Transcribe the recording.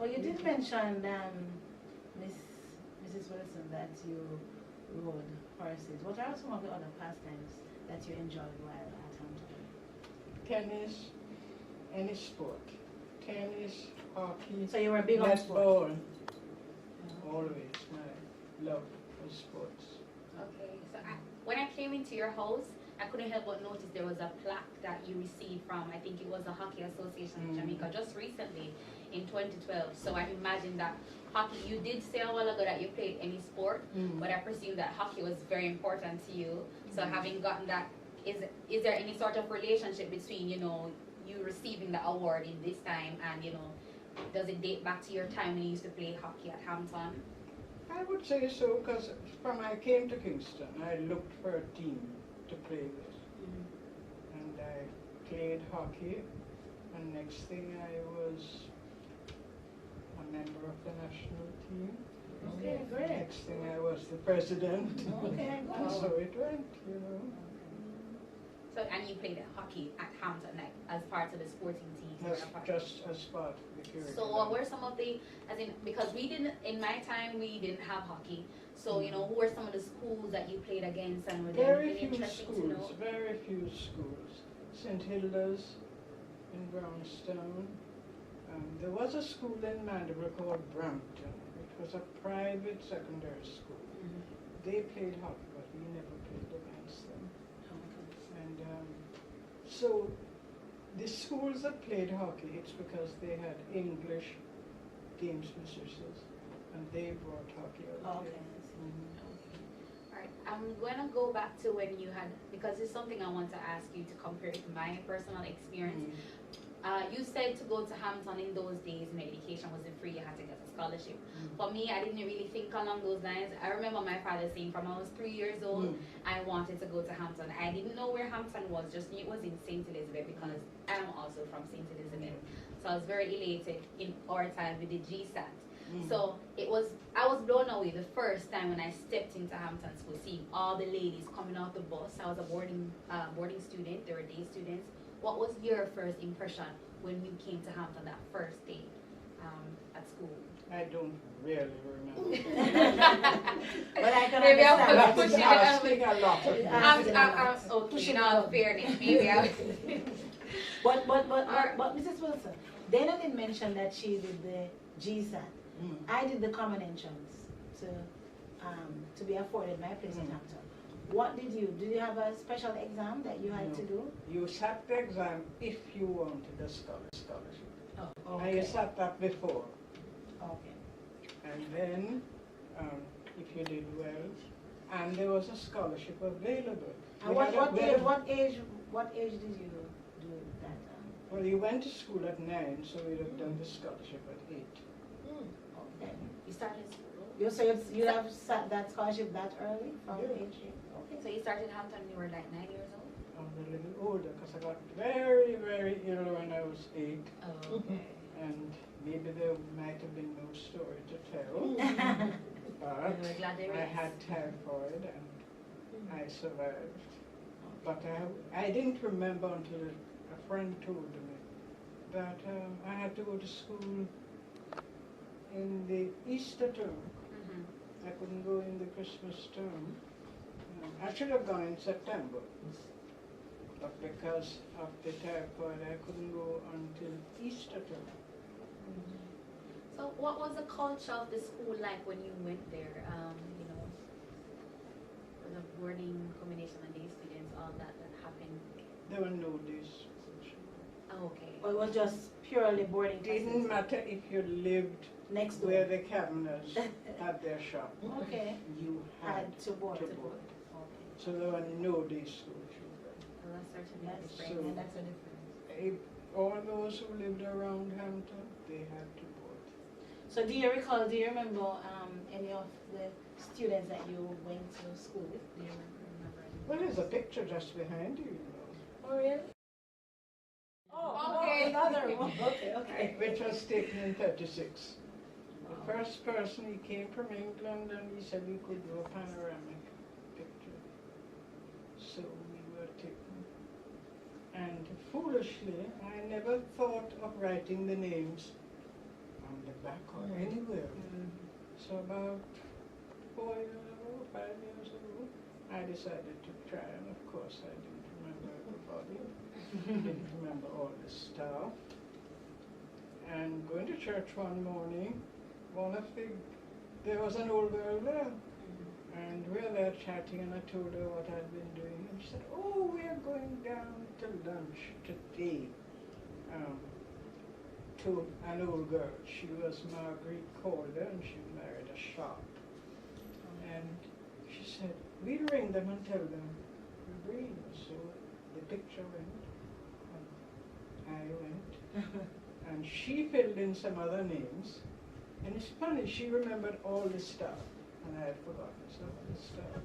Oh, you did mention, Mrs. Wilson, that you rode horses. What are some of the other pastimes that you enjoyed while at Hampton? Tennis, any sport. Tennis, hockey, So you were big on sport? netball. Always my love for sports. Okay, so when I came into your house, I couldn't help but notice there was a plaque that you received from, I think it was the Hockey Association of Jamaica, just recently in 2012. So I imagine that hockey, you did say a while ago that you played any sport, but I presume that hockey was very important to you. So having gotten that, is there any sort of relationship between, you know, you receiving the award in this time and, you know, does it date back to your time when you used to play hockey at Hampton? I would say so, because from I came to Kingston, I looked for a team to play with. And I played hockey, and next thing I was a member of the national team. Okay, great. Next thing I was the president. Okay, And good. so it went, you know. So, and you played hockey at Hampton, like, as part of the sporting team? Just as part of the curriculum. So what were some of the, as in, because we didn't, in my time, we didn't have hockey. So, you know, who were some of the schools that you played against, and were they Very anything few interesting to know? schools, very few schools. St. Hilda's in Brownstown. There was a school in Mandeville called Brampton. It was a private secondary school. They played hockey, but we never played against them. And so the schools that played hockey, it's because they had English gamesmistresses, and they brought hockey out Okay. here. Alright, I'm going to go back to when you had, because it's something I want to ask you to compare it to my personal experience. You said to go to Hampton in those days when education wasn't free, you had to get a scholarship. For me, I didn't really think along those lines. I remember my father saying from I was 3 years old, I wanted to go to Hampton. I didn't know where Hampton was, just knew it was in St. Elizabeth because I'm also from St. Elizabeth. So I was very elated in our time with the GSAT. So I was blown away the first time when I stepped into Hampton School, seeing all the ladies coming off the bus. I was a boarding student, they were day students. What was your first impression when you came to Hampton that first day at school? I don't really remember. But I can Maybe I'll understand. push it Asking a lot of I'm okay, in all fairness, maybe I'll... But Mrs. Wilson, Dainalyn mentioned that she did the GSAT. I did the common entrance to be afforded my place in Hampton. What did you have a special exam that you had to do? You sat the exam if you wanted a scholarship. Oh, And you sat that before. Okay. And then, if you did well, and there was a scholarship available. And what age did you do that? Well, you went to school at 9, so we'd have done the scholarship at 8. Okay. You started school? So you have sat that scholarship that early from age 8? Okay. So you started Hampton when you were like 9 years old? I was a little older because I got very, very ill when I was 8. Oh, okay. And maybe there might have been no story to tell. But We're glad there I is. had typhoid and I survived. But I didn't remember until a friend told me that I had to go to school in the Easter term. I couldn't go in the Christmas term. I should have gone in September. But because of the typhoid, I couldn't go until Easter term. So what was the culture of the school like when you went there? You know, the boarding combination and day students, all that happened. There were no days. Oh, okay. Or it was just purely boarding? It didn't matter if you lived next door where the Kavanaghs had their shop. Okay. You Had to board. board. Okay. So there were no day school children. Well, that's certainly That's different. So- and that's a difference. All those who lived around Hampton, they had to board. So do you remember any of the students that you went to school with? Do you remember any? Well, there's a picture just behind you, you know. Oh, really? Oh, Okay. another one. Okay. Which was taken in 36. The first person, he came from England and he said we could do a panoramic picture. So we were taken. And foolishly, I never thought of writing the names on the back or anywhere. So about 4 years ago, 5 years ago, I decided to try, and of course I didn't remember everybody, didn't remember all the stuff. And going to church one morning, there was an old girl there, and we were there chatting, and I told her what I'd been doing, and she said, oh, we are going down to lunch today. To an old girl. She was Margaret Calder, and she married a sharp. And she said, we'll ring them and tell them we're bringing. So the picture went, and I went, and she filled in some other names. And it's funny, she remembered all this stuff, and I had forgotten some of this stuff.